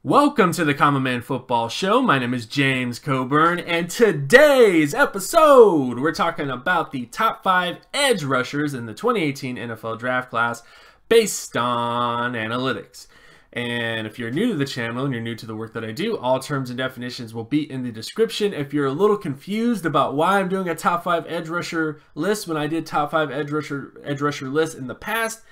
Welcome to the Common Man Football Show. My name is James Coburn, and today's episode, we're talking about the top 5 edge rushers in the 2018 NFL Draft Class based on analytics. And if you're new to the channel and you're new to the work that I do, all terms and definitions will be in the description. If you're a little confused about why I'm doing a top 5 edge rusher list when I did top 5 edge rusher lists in the past,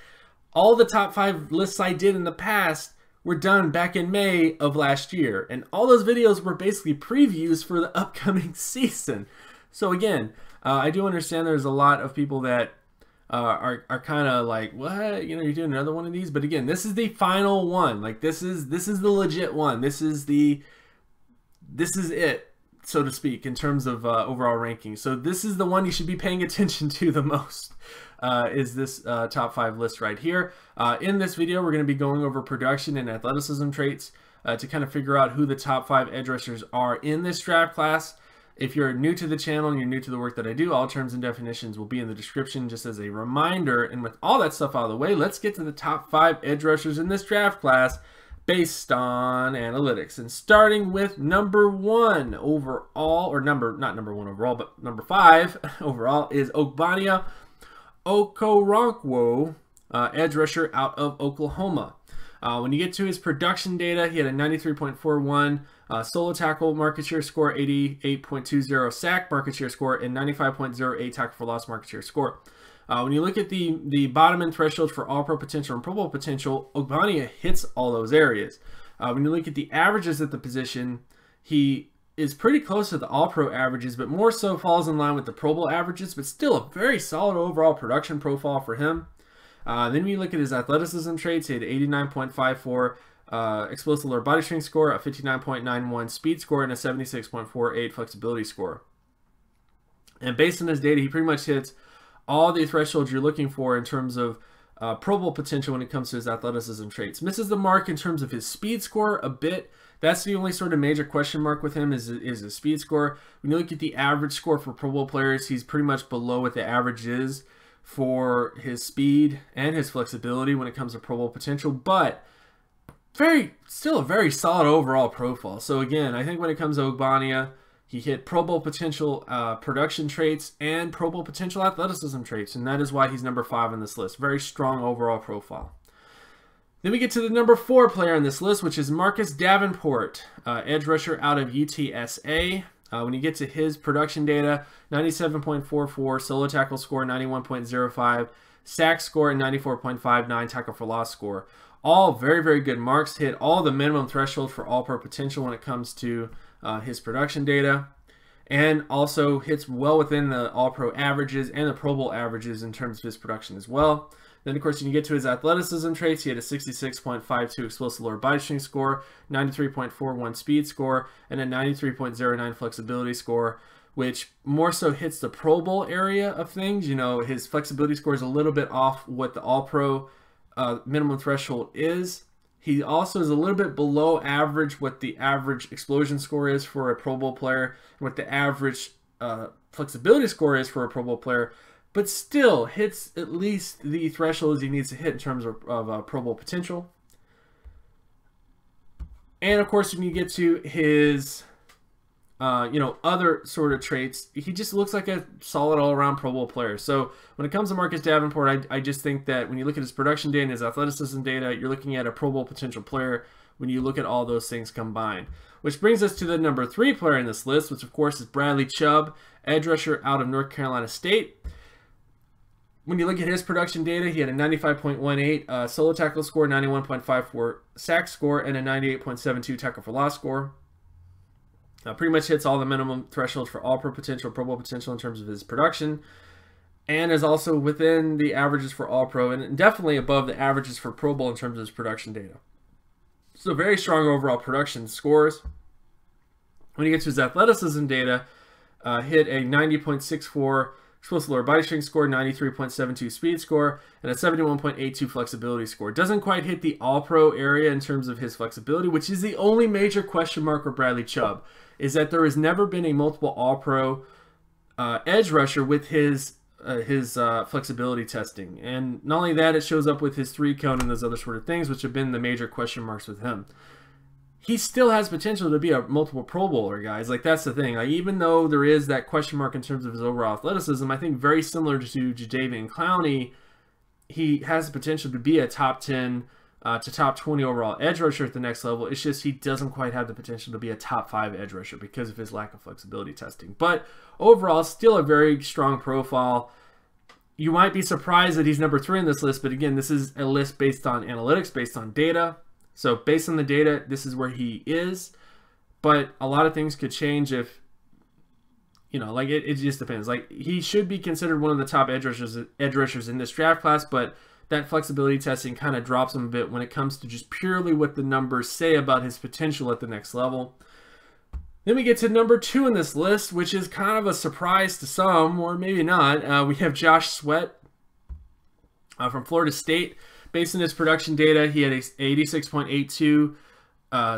all the top 5 lists I did in the past were done back in May of last year, and all those videos were basically previews for the upcoming season. So again, I do understand there's a lot of people that are kind of like, what, you know, you're doing another one of these, but again, this is the final one. Like, this is the legit one. This is it, so to speak, in terms of overall ranking. So this is the one you should be paying attention to the most. Is this top 5 list right here. In this video, we're going to be going over production and athleticism traits to kind of figure out who the top 5 edge rushers are in this draft class. If you're new to the channel and you're new to the work that I do, all terms and definitions will be in the description just as a reminder. And with all that stuff out of the way, let's get to the top 5 edge rushers in this draft class based on analytics. And starting with number 1 overall, or not number 1 overall, but number 5 overall is Ogbonnia Okoronkwo, edge rusher out of Oklahoma. When you get to his production data, he had a 93.41 solo tackle market share score, 88.20 sack market share score, and 95.08 tackle for loss market share score. When you look at the bottom end thresholds for all-pro potential and Pro Bowl potential, Ogbonnia hits all those areas. When you look at the averages at the position, he is pretty close to the all-pro averages, but more so falls in line with the Pro Bowl averages, but still a very solid overall production profile for him. Then when you look at his athleticism traits, he had 89.54 explosive lower body strength score, a 59.91 speed score, and a 76.48 flexibility score. And based on his data, he pretty much hits all the thresholds you're looking for in terms of Pro Bowl potential when it comes to his athleticism traits. Misses the mark in terms of his speed score a bit. That's the only sort of major question mark with him is his speed score. When you look at the average score for Pro Bowl players, he's pretty much below what the average is for his speed and his flexibility when it comes to Pro Bowl potential, but still a very solid overall profile. So again, I think when it comes to Ogbonnia, he hit Pro Bowl potential production traits and Pro Bowl potential athleticism traits, and that is why he's number 5 on this list. Very strong overall profile. Then we get to the number 4 player on this list, which is Marcus Davenport, edge rusher out of UTSA. When you get to his production data, 97.44 solo tackle score, 91.05 sack score, and 94.59 tackle for loss score. All very, very good marks. Hit all the minimum thresholds for all-pro potential when it comes to his production data. And also hits well within the all-pro averages and the Pro Bowl averages in terms of his production as well. Then, of course, when you get to his athleticism traits, he had a 66.52 explosive lower body strength score, 93.41 speed score, and a 93.09 flexibility score, which more so hits the Pro Bowl area of things. You know, his flexibility score is a little bit off what the All-Pro minimum threshold is. He also is a little bit below average what the average explosion score is for a Pro Bowl player, and what the average flexibility score is for a Pro Bowl player, but still hits at least the thresholds he needs to hit in terms of Pro Bowl potential. And of course, when you get to his, other sort of traits, he just looks like a solid all-around Pro Bowl player. So when it comes to Marcus Davenport, I just think that when you look at his production data and his athleticism data, you're looking at a Pro Bowl potential player when you look at all those things combined. Which brings us to the number 3 player in this list, which of course is Bradley Chubb, edge rusher out of North Carolina State. When you look at his production data, he had a 95.18 solo tackle score, 91.54 sack score, and a 98.72 tackle for loss score. Pretty much hits all the minimum thresholds for all-pro potential, Pro Bowl potential in terms of his production, and is also within the averages for all-pro, and definitely above the averages for Pro Bowl in terms of his production data. So very strong overall production scores. When you get to his athleticism data, hit a 90.64 explosive lower body strength score, 93.72 speed score, and a 71.82 flexibility score. Doesn't quite hit the all-pro area in terms of his flexibility, which is the only major question mark for Bradley Chubb, is that there has never been a multiple all-pro edge rusher with his flexibility testing. And not only that, it shows up with his 3-cone and those other sort of things, which have been the major question marks with him. he still has potential to be a multiple Pro Bowler, guys. Like, that's the thing. Like, even though there is that question mark in terms of his overall athleticism, I think very similar to Jadeveon Clowney, he has the potential to be a top 10 to top 20 overall edge rusher at the next level. It's just he doesn't quite have the potential to be a top 5 edge rusher because of his lack of flexibility testing. But overall, still a very strong profile. You might be surprised that he's number 3 in this list, but again, this is a list based on analytics, based on data. So based on the data, this is where he is. But a lot of things could change if, you know, like it just depends. Like, he should be considered one of the top edge rushers in this draft class, but that flexibility testing kind of drops him a bit when it comes to just purely what the numbers say about his potential at the next level. Then we get to number 2 in this list, which is kind of a surprise to some, or maybe not. We have Josh Sweat from Florida State. Based on his production data, he had a 86.82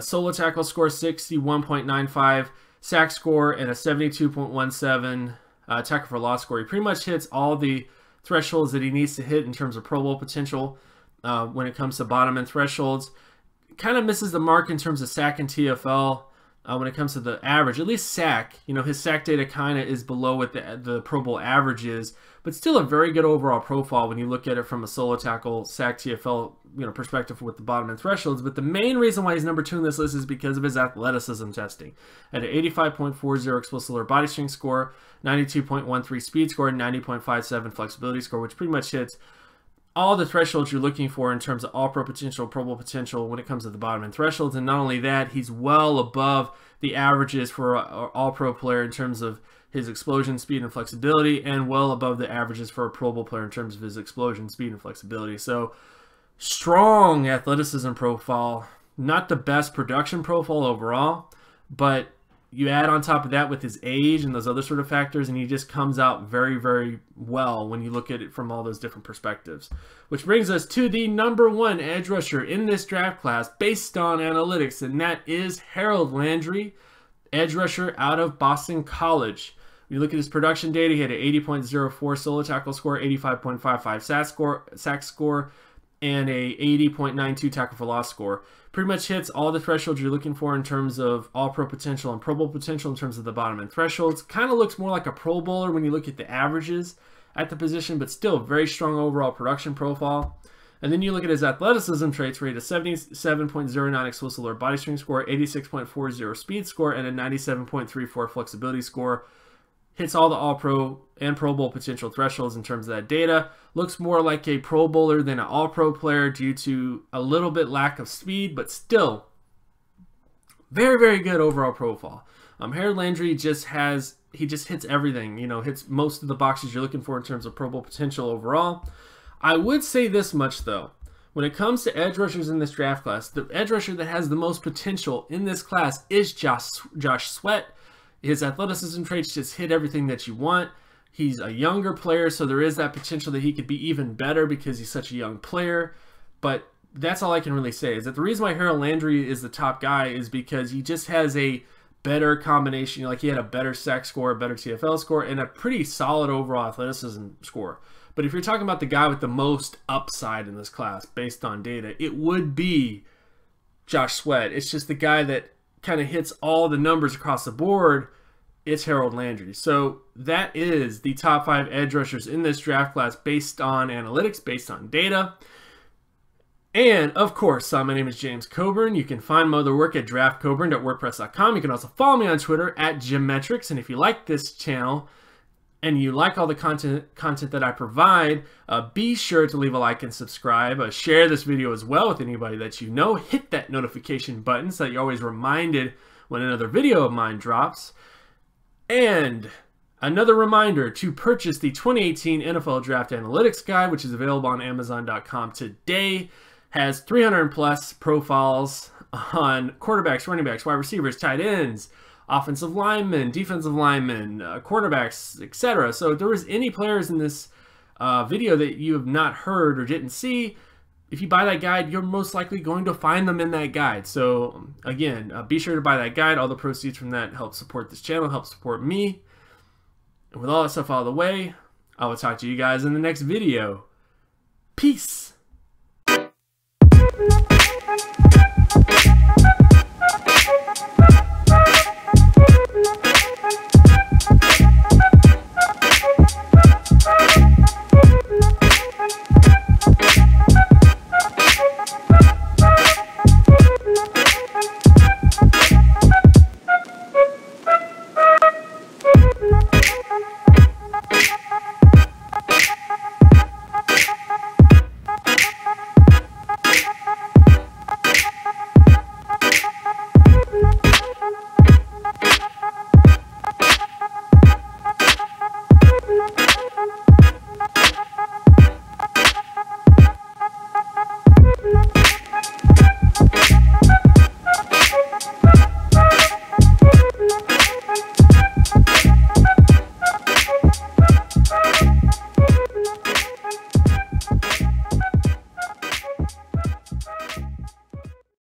solo tackle score, 61.95 sack score, and a 72.17 tackle for loss score. He pretty much hits all the thresholds that he needs to hit in terms of Pro Bowl potential when it comes to bottom end thresholds. Kind of misses the mark in terms of sack and TFL when it comes to the average. At least sack, you know, his sack data kind of is below what the Pro Bowl average is, but still a very good overall profile when you look at it from a solo tackle, sack, TFL, you know, perspective with the bottom end thresholds. But the main reason why he's number 2 in this list is because of his athleticism testing. At an 85.40 explosive lower body strength score, 92.13 speed score, and 90.57 flexibility score, which pretty much hits all the thresholds you're looking for in terms of all-pro potential, Pro Bowl potential when it comes to the bottom end thresholds. And not only that, he's well above the averages for an all-pro player in terms of his explosion, speed, and flexibility, and well above the averages for a Pro Bowl player in terms of his explosion, speed, and flexibility. So, strong athleticism profile. Not the best production profile overall, but you add on top of that with his age and those other sort of factors, and he just comes out very, very well when you look at it from all those different perspectives. Which brings us to the number 1 edge rusher in this draft class based on analytics, and that is Harold Landry, edge rusher out of Boston College. When you look at his production data, he had an 80.04 solo tackle score, 85.55 sack score, and a 80.92 tackle for loss score. Pretty much hits all the thresholds you're looking for in terms of all-pro potential and Pro Bowl potential in terms of the bottom end thresholds. Kind of looks more like a Pro Bowler when you look at the averages at the position, but still very strong overall production profile. And then you look at his athleticism traits, where he had a 77.09 explosive lower body strength score, 86.40 speed score, and a 97.34 flexibility score. Hits all the All-Pro and Pro Bowl potential thresholds in terms of that data. Looks more like a Pro Bowler than an All-Pro player due to a little bit lack of speed, but still very, very good overall profile. Harold Landry just hits everything, you know, hits most of the boxes you're looking for in terms of Pro Bowl potential overall. I would say this much, though. When it comes to edge rushers in this draft class, the edge rusher that has the most potential in this class is Josh Sweat. His athleticism traits just hit everything that you want. He's a younger player, so there is that potential that he could be even better because he's such a young player. But that's all I can really say, is that the reason why Harold Landry is the top guy is because he just has a better combination. Like, he had a better sack score, a better TFL score, and a pretty solid overall athleticism score. But if you're talking about the guy with the most upside in this class based on data, it would be Josh Sweat. It's just the guy that kind of hits all the numbers across the board. It's Harold Landry. So that is the top 5 edge rushers in this draft class based on analytics, based on data. And of course, my name is James Coburn. You can find my other work at draftcoburn.wordpress.com. You can also follow me on Twitter at JimMetrics. And if you like this channel and you like all the content that I provide, be sure to leave a like and subscribe. Share this video as well with anybody that you know. Hit that notification button so that you're always reminded when another video of mine drops. And another reminder to purchase the 2018 NFL Draft Analytics Guide, which is available on Amazon.com today. Has 300 plus profiles on quarterbacks, running backs, wide receivers, tight ends, offensive linemen, defensive linemen, quarterbacks, etc. So if there was any players in this video that you have not heard or didn't see, if you buy that guide, you're most likely going to find them in that guide. So again, be sure to buy that guide. All the proceeds from that help support this channel, help support me. And with all that stuff out of the way, I will talk to you guys in the next video. Peace.